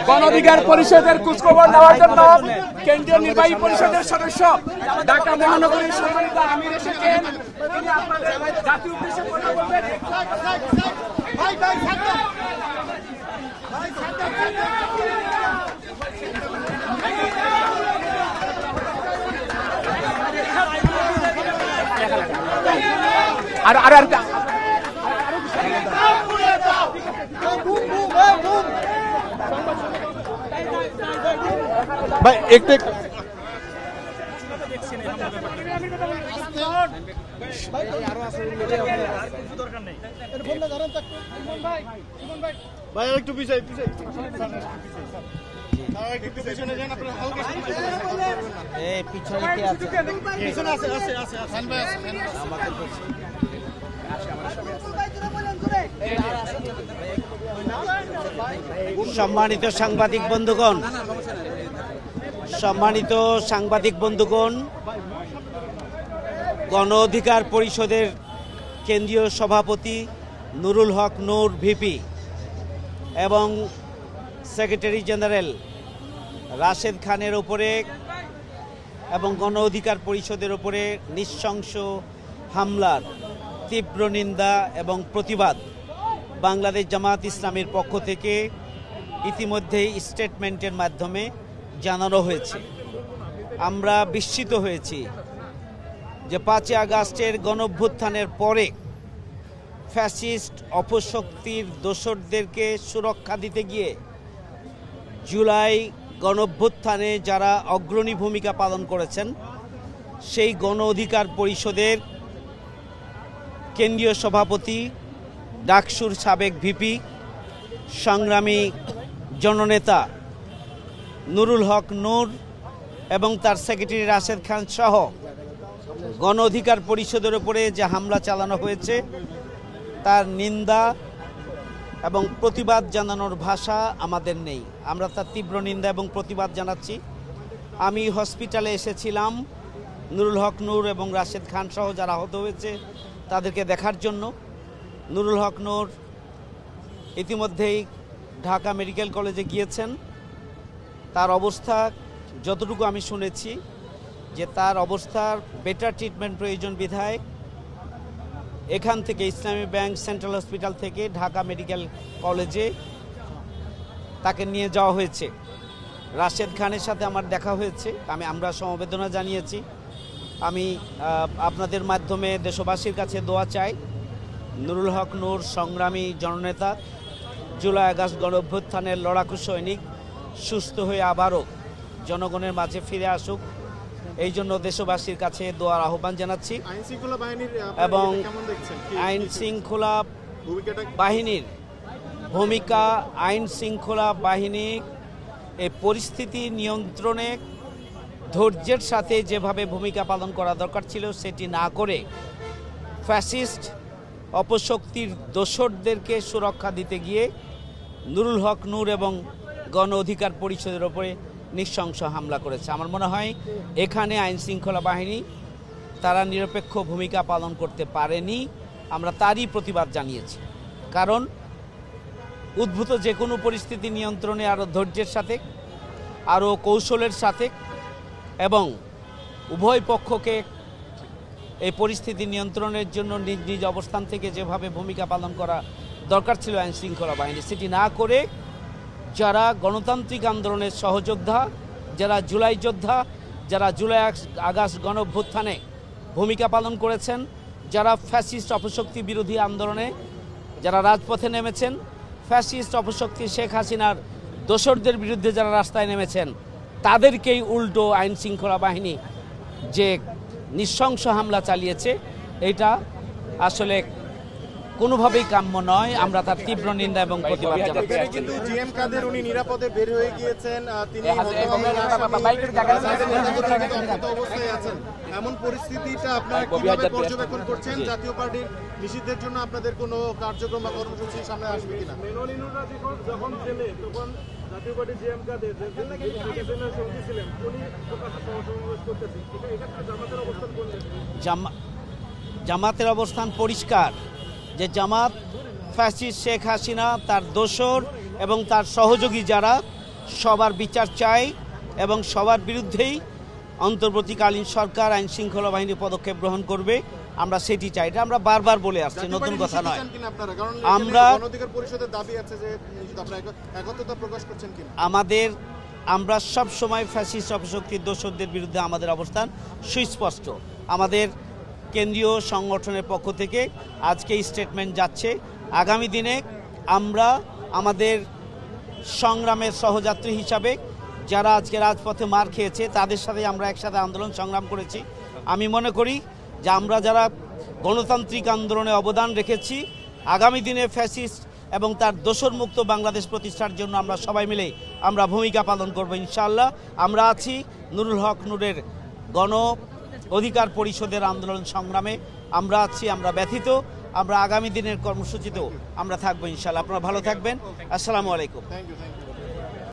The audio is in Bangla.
গণ অধিকার পরিষদের খোঁজখবর নেওয়ার জন্য কেন্দ্রীয় নির্বাহী পরিষদের সদস্য ঢাকা মহানগরীর সম্মানিত আমির এসেছেন। তিনি আপনাদের জাতীয় উদ্দেশ্যে কথা বলবেন। আর ভাই একটু ভাই একটু পিছাই সম্মানিত সাংবাদিক বন্ধুগণ, গণ অধিকার পরিষদের কেন্দ্রীয় সভাপতি নুরুল হক নূর ভিপি এবং সেক্রেটারি জেনারেল রাশেদ খানের উপরে এবং গণ অধিকার পরিষদের উপরে নৃশংস হামলার তীব্র নিন্দা এবং প্রতিবাদ বাংলাদেশ জামাত ইসলামীর পক্ষ থেকে ইতিমধ্যেই স্টেটমেন্টের মাধ্যমে জানানো হয়েছে। আমরা বিস্মিত হয়েছি যে 5 আগস্টের গণঅভ্যুত্থানের পরে ফ্যাসিস্ট অপশক্তির দোসরদেরকে সুরক্ষা দিতে গিয়ে জুলাই গণঅভ্যুত্থানে যারা অগ্রণী ভূমিকা পালন করেছেন সেই গণ অধিকার পরিষদের কেন্দ্রীয় সভাপতি ডাকসুর সাবেক ভিপি সংগ্রামী জননেতা নুরুল হক নূর এবং তার সেক্রেটারি রাশেদ খান সহ গণ অধিকার পরিষদের উপরে যে হামলা চালানো হয়েছে তার নিন্দা এবং প্রতিবাদ জানানোর ভাষা আমাদের নেই। আমরা তার তীব্র নিন্দা এবং প্রতিবাদ জানাচ্ছি। আমি হসপিটালে এসেছিলাম নুরুল হক নূর এবং রাশেদ খান সহ যারা আহত হয়েছে তাদেরকে দেখার জন্য। নুরুল হক নূর ইতিমধ্যেই ঢাকা মেডিকেল কলেজে গিয়েছেন। তার অবস্থা যতটুকু আমি শুনেছি যে তার অবস্থার বেটার ট্রিটমেন্ট প্রয়োজন বিধায় এখান থেকে ইসলামী ব্যাংক সেন্ট্রাল হসপিটাল থেকে ঢাকা মেডিকেল কলেজে তাকে নিয়ে যাওয়া হয়েছে। রাশেদ খানের সাথে আমার দেখা হয়েছে, আমরা সমবেদনা জানিয়েছি। আমি আপনাদের মাধ্যমে দেশবাসীর কাছে দোয়া চাই নুরুল হক নূর সংগ্রামী জননেতা, জুলাই আগস্ট গণঅভ্যুত্থানের লড়াকু সৈনিক সুস্থ হয়ে আবারও জনগণের মাঝে ফিরে আসুক, এই জন্য দেশবাসীর কাছে দোয়ার আহ্বান জানাচ্ছি। এবং আইন শৃঙ্খলা বাহিনীর ভূমিকা, আইন শৃঙ্খলা বাহিনী এই পরিস্থিতি নিয়ন্ত্রণে ধৈর্যের সাথে যেভাবে ভূমিকা পালন করা দরকার ছিল সেটি না করে ফ্যাসিস্ট অপশক্তির দোসরদেরকে সুরক্ষা দিতে গিয়ে নুরুল হক নূর এবং গণ অধিকার পরিষদের ওপরে নৃশংস হামলা করেছে। আমার মনে হয় এখানে আইন শৃঙ্খলা বাহিনী তারা নিরপেক্ষ ভূমিকা পালন করতে পারেনি। আমরা তারই প্রতিবাদ জানিয়েছি, কারণ উদ্ভূত যে কোনো পরিস্থিতি নিয়ন্ত্রণে আরও ধৈর্যের সাথে, আরও কৌশলের সাথে এবং উভয় পক্ষকে এই পরিস্থিতি নিয়ন্ত্রণের জন্য নিজ নিজ অবস্থান থেকে যেভাবে ভূমিকা পালন করা দরকার ছিল আইন শৃঙ্খলা বাহিনী, সেটি না করে যারা গণতান্ত্রিক আন্দোলনের সহযোদ্ধা, যারা জুলাই যোদ্ধা, যারা জুলাই আগস্ট গণঅভ্যুত্থানে ভূমিকা পালন করেছেন, যারা ফ্যাসিস্ট অপশক্তি বিরোধী আন্দোলনে যারা রাজপথে নেমেছেন, ফ্যাসিস্ট অপশক্তি শেখ হাসিনার দোসরদের বিরুদ্ধে যারা রাস্তায় নেমেছেন, তাদেরকেই উল্টো আইন শৃঙ্খলা বাহিনী যে নৃশংস হামলা চালিয়েছে এটা আসলে কোনোভাবেই কাম্য নয়। আমরা তার তীব্র নিন্দা এবং প্রতিবাদ জানাচ্ছি। কিন্তু জিএম কাদের উনি নিরাপদে বের হয়ে গিয়েছেন, তিনি অবস্থায় আছেন, এমন পরিস্থিতিটা আপনারা কিভাবে পর্যবেক্ষণ করছেন? জাতীয় পার্টির নিষিদ্ধের জন্য আপনাদের কোনো কার্যক্রম বা কর্মসূচি সামনে আসবে কিনা? যখন জেলে তখন জাতীয় পার্টির জিএম কাদের ছিলেন উনি সমাবেশ করতেছেন, জামাতের অবস্থান করলেন। জামাতের অবস্থান পরিষ্কার যে জামাত ফ্যাসিস্ট শেখ হাসিনা, তার দোসর এবং তার সহযোগী যারা, সবার বিচার চাই এবং সবার বিরুদ্ধেই অন্তর্বর্তীকালীন সরকার আইন শৃঙ্খলা বাহিনী পদক্ষেপ গ্রহণ করবে। আমরা সেটি চাই, এটা আমরা বারবার বলে আসছি, নতুন কথা নয়। আমরা আমরা সব সময় ফ্যাসিস্ট অপশক্তির দোসরদের বিরুদ্ধে আমাদের অবস্থান সুস্পষ্ট। আমাদের কেন্দ্রীয় সংগঠনের পক্ষ থেকে আজকে স্টেটমেন্ট যাচ্ছে। আগামী দিনে আমরা আমাদের সংগ্রামের সহযাত্রী হিসাবে যারা আজকে রাজপথে মার খেয়েছে তাদের সাথে আমরা একসাথে আন্দোলন সংগ্রাম করেছি। আমি মনে করি যে আমরা যারা গণতান্ত্রিক আন্দোলনে অবদান রেখেছি, আগামী দিনে ফ্যাসিস্ট এবং তার দোসর মুক্ত বাংলাদেশ প্রতিষ্ঠার জন্য আমরা সবাই মিলে আমরা ভূমিকা পালন করব ইনশাআল্লাহ। আমরা আছি নুরুল হক নূরের গণ অধিকার পরিষদের আন্দোলন সংগ্রামে, আমরা আছি, আমরা ব্যথিত। আমরা আগামী দিনের কর্মসূচিতেও আমরা থাকবো ইনশাআল্লাহ। আপনারা ভালো থাকবেন। আসসালামু আলাইকুম। Thank you.